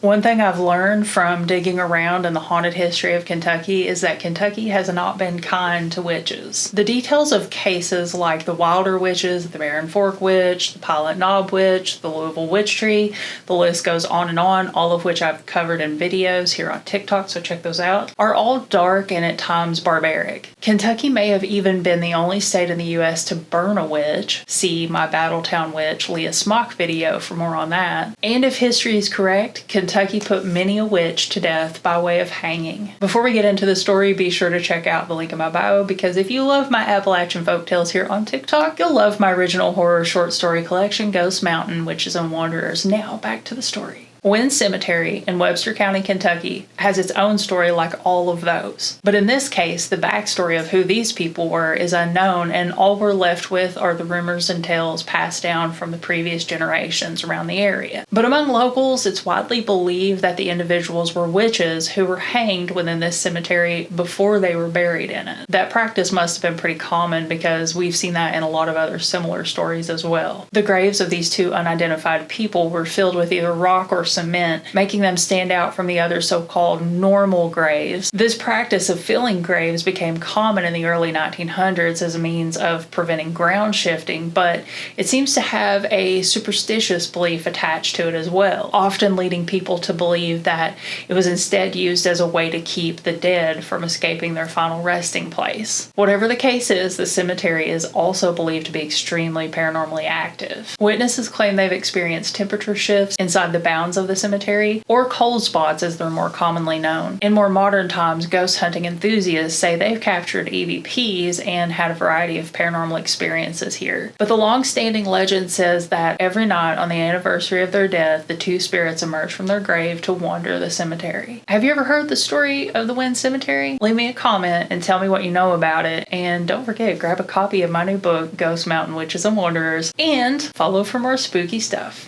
One thing I've learned from digging around in the haunted history of Kentucky is that Kentucky has not been kind to witches. The details of cases like the Wilder witches, the Barren Fork witch, the Pilot Knob witch, the Louisville witch tree, the list goes on, all of which I've covered in videos here on TikTok, so check those out, are all dark and at times barbaric. Kentucky may have even been the only state in the U.S. to burn a witch. See my Battletown witch Leah Smock video for more on that. And if history is correct, Kentucky put many a witch to death by way of hanging. Before we get into the story, be sure to check out the link in my bio, because if you love my Appalachian folktales here on TikTok, you'll love my original horror short story collection, Ghost Mountain, Witches and Wanderers. Now back to the story. Wynn Cemetery in Webster County, Kentucky has its own story like all of those. But in this case, the backstory of who these people were is unknown, and all we're left with are the rumors and tales passed down from the previous generations around the area. But among locals, it's widely believed that the individuals were witches who were hanged within this cemetery before they were buried in it. That practice must have been pretty common, because we've seen that in a lot of other similar stories as well. The graves of these two unidentified people were filled with either rock or cement, making them stand out from the other so-called normal graves. This practice of filling graves became common in the early 1900s as a means of preventing ground shifting, but it seems to have a superstitious belief attached to it as well, often leading people to believe that it was instead used as a way to keep the dead from escaping their final resting place. Whatever the case is, the cemetery is also believed to be extremely paranormally active. Witnesses claim they've experienced temperature shifts inside the bounds of the cemetery, or cold spots as they're more commonly known. In more modern times, ghost hunting enthusiasts say they've captured EVPs and had a variety of paranormal experiences here. But the long-standing legend says that every night on the anniversary of their death, the two spirits emerge from their grave to wander the cemetery. Have you ever heard the story of the Wynn Cemetery? Leave me a comment and tell me what you know about it, and don't forget, grab a copy of my new book, Ghost Mountain, Witches and Wanderers, and follow for more spooky stuff.